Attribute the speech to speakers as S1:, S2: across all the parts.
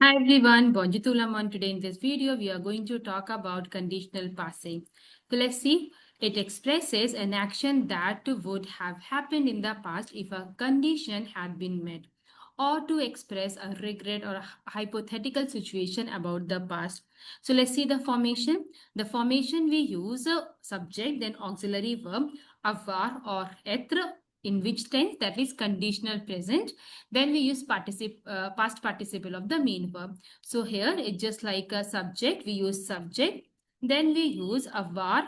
S1: Hi everyone, bonjour tout le monde. Today in this video, we are going to talk about conditional passé. So let's see. It expresses an action that would have happened in the past if a condition had been met, or to express a regret or a hypothetical situation about the past. So let's see the formation. The formation we use subject, then auxiliary verb, avoir or être, in which tense, that is conditional present. Then we use past participle of the main verb. So here it's just like a subject. We use subject. Then we use avoir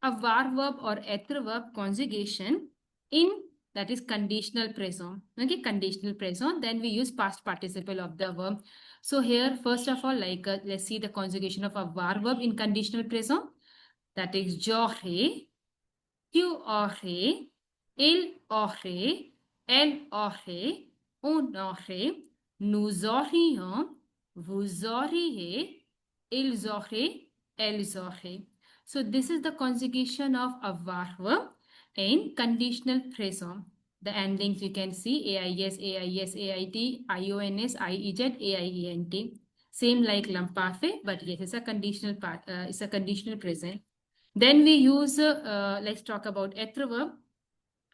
S1: verb or être verb conjugation in, that is conditional present. Okay, conditional present. Then we use past participle of the verb. So here, first of all, let's see the conjugation of avoir verb in conditional present. That is j'aurais, tu aurais, il aurait, elle aurait, on aurait, nous aurions, vous auriez, ils auraient, elles auraient. So this is the conjugation of avoir verb in conditional present. The endings you can see AIS, AIS, AIT, IONS, IEZ, AIENT. Same like l'imparfait, but yes, it's a conditional part. It's a conditional present. Then we use, let's talk about être verb.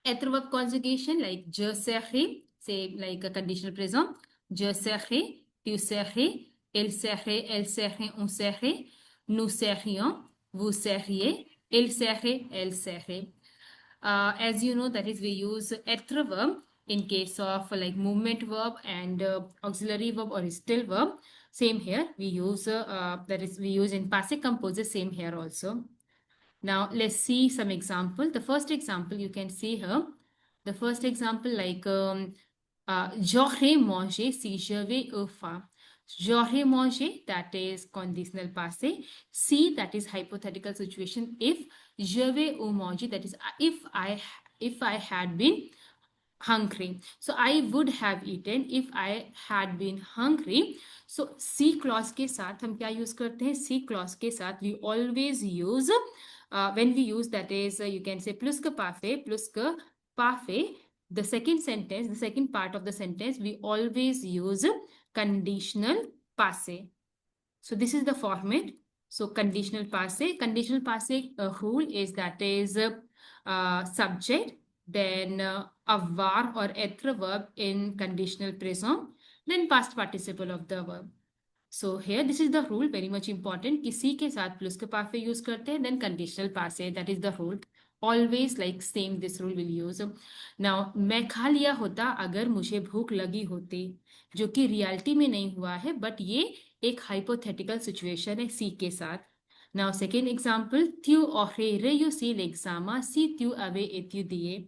S1: Être verb conjugation like je serai, say like a conditional present. Je serai, tu serais, il serait, elle serait, on serait, nous serions, vous seriez, il serait, elle serait. As you know, that is we use être verb in case of like movement verb and auxiliary verb or still verb. Same here, we use that is we use in passive composite. Same here also. Now let's see some example. The first example you can see here. The first example like j'aurais mangé si j'avais eu faim. J'aurais mangé, that is conditional passé. Si, that is hypothetical situation. If j'avais eu mangé, that is if I had been hungry. So I would have eaten if I had been hungry. So C clause के साथ हम क्या use करते हैं? C clause के साथ we always use when we use, that is you can say plus que parfait. The second sentence, the second part of the sentence, we always use conditional passé. So this is the format. So conditional passé. Conditional passé rule is, that is subject, then avoir or être verb in conditional present, then past participle of the verb. So here this is the rule, very much important. किसी के साथ plus के parfait use करते हैं, then conditional passé, that is the rule. Always like same this rule will use. Now मैं खा लिया होता अगर मुझे भूख लगी होती, जो कि रियलिटी में नहीं हुआ है, बट ये एक हाइपोथेटिकल सिचुएशन है सी के साथ. Now second example, tu aurais réussi l'examen si tu avais étudié.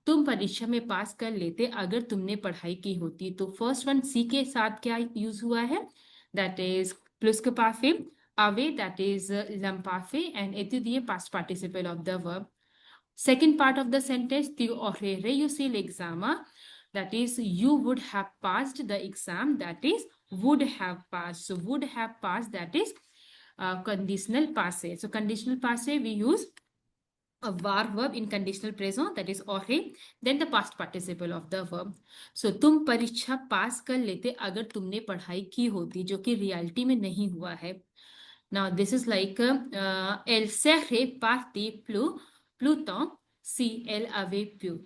S1: तुम परीक्षा में पास कर लेते अगर तुमने पढ़ाई की होती. तो फर्स्ट वन सी के साथ क्या यूज हुआ है? That is plus que parfait. Ave, that is l'imparfait, and étudier, past participle of the verb. Second part of the sentence, tu aurais réussi l'examen. That is, you would have passed the exam. That is, would have passed. So would have passed, that is conditional passé. So conditional passé we use a var verb in conditional present, that is aurait, then the past participle of the verb. So तुम परीक्षा पास कर लेते अगर तुमने पढ़ाई की होती, जो कि रियलिटी में नहीं हुआ है. Now this is like elle serait partie plus tôt si elle avait pu.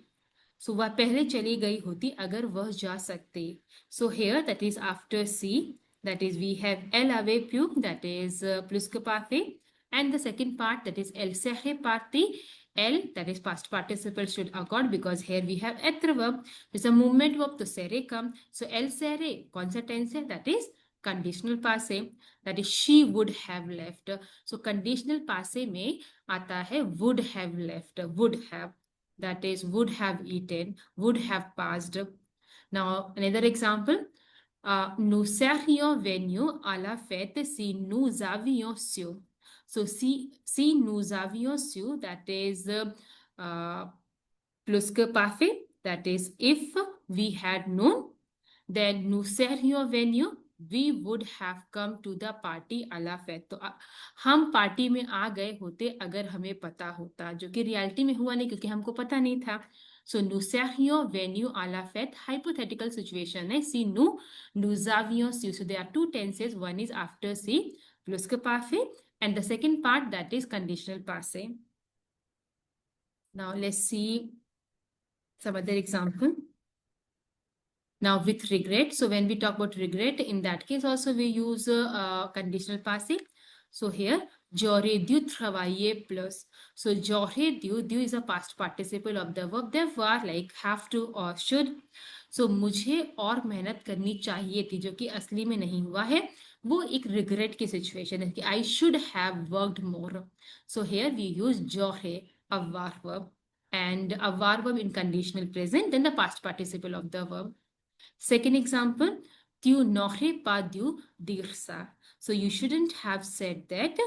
S1: So वह पहले चली गई होती अगर वह जा सकती. So here that is after C, that is we have elle avait pu, that is plus que parfait. And the second part, that is elle serait partie. Elle, that is past participle should accord because here we have être verb. It's a movement verb to serait come. So elle serait, कौन सा tense है? That is conditional passé. That is she would have left. So conditional passé में आता है would have left, would have. That is would have eaten, would have passed. Now another example. Nous serions venus à la fête si nous avions su. So si nous avions su, that is plus que parfait, that is if we had known. Then nous serions venus, we would have come to the party à la fête. तो हम party में आ गए होते अगर हमें पता होता, जो कि रियलिटी में हुआ नहीं क्योंकि हमको पता नहीं था. So nous serions venus à la fête, hypothetical situation है. Si nous avions su. So there are two tenses. One is after si plus que parfait, and the second part that is conditional passé. Now let's see some other example. Now with regret, so when we talk about regret, in that case also we use conditional passé. So here, j'aurais dû travailler plus. So j'aurais dû is a past participle of the verb devoir, like have to or should. So मुझे और मेहनत करनी चाहिए थी, जो कि असली में नहीं हुआ है. वो एक regret की situation है कि I should have worked more. So here we use j'aurais, avoir verb, and avoir verb in conditional present, then the past participle of the verb. Second example, tu n'aurais pas dû dire ça. So you shouldn't have said that.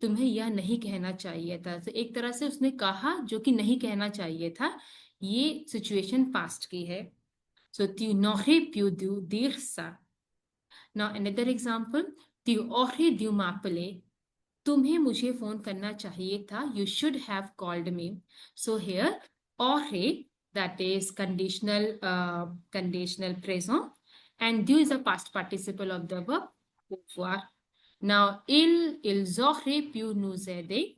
S1: तुम्हें यह नहीं कहना चाहिए था. तो एक तरह से उसने कहा जो कि नहीं कहना चाहिए था. ये सिचुएशन पास्ट की है. So tu n'aurais pu dire ça. Now another example, tu aurais dû m'appeler. तुम्हें मुझे फोन करना चाहिए था. You should have called me. So here, aurait, that is conditional present, and dû is a past participle of the verb pouvoir. Now, ils auraient pu nous aider.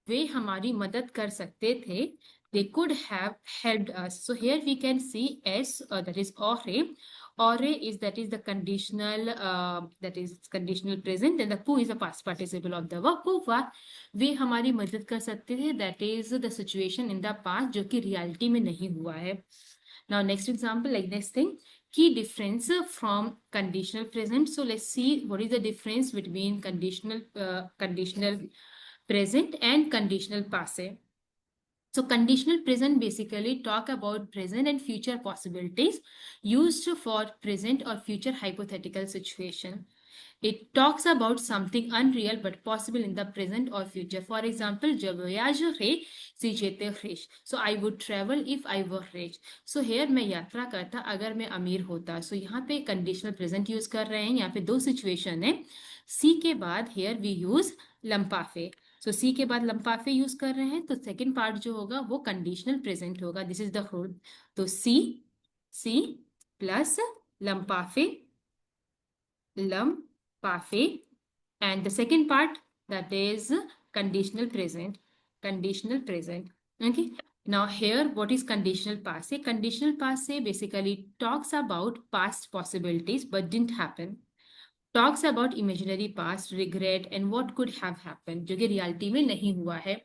S1: वे हमारी मदद कर सकते थे. They could have helped us. So here we can see S, that is aurait. Aurait is the conditional present, and the pou is the past participle of the verb pouvoir. वे हमारी मदद कर सकते थे. That is the situation in the past जो कि reality में नहीं हुआ है. Now next example, like next thing, key difference from conditional present. So let's see what is the difference between conditional present and conditional passive. So conditional present basically talk about present and future possibilities used for present or future hypothetical situation. It talks about something unreal but possible in the present or future. For example, je voyagerai si j'étais riche. So I would travel if I were rich. So here मैं यात्रा करता अगर मैं अमीर होता. So यहाँ पे conditional present use कर रहे हैं. यहाँ पे दो situation है. C के बाद here we use लम्पाफे. So C के बाद लम्पाफे यूज कर रहे हैं. तो सेकेंड पार्ट जो होगा वो कंडीशनल प्रेजेंट होगा. This is the rule. तो C प्लस लम्पाफे and the second part that is conditional present. Okay. Now here what is conditional passe? Conditional passe basically talks about past possibilities but didn't happen. Talks about imaginary past, regret and what could have happened जो कि reality में नहीं हुआ है.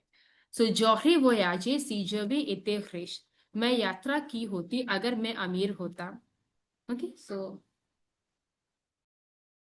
S1: So j'aurais voyagé si j'avais été riche. मैं यात्रा की होती अगर मैं अमीर होता. Okay, so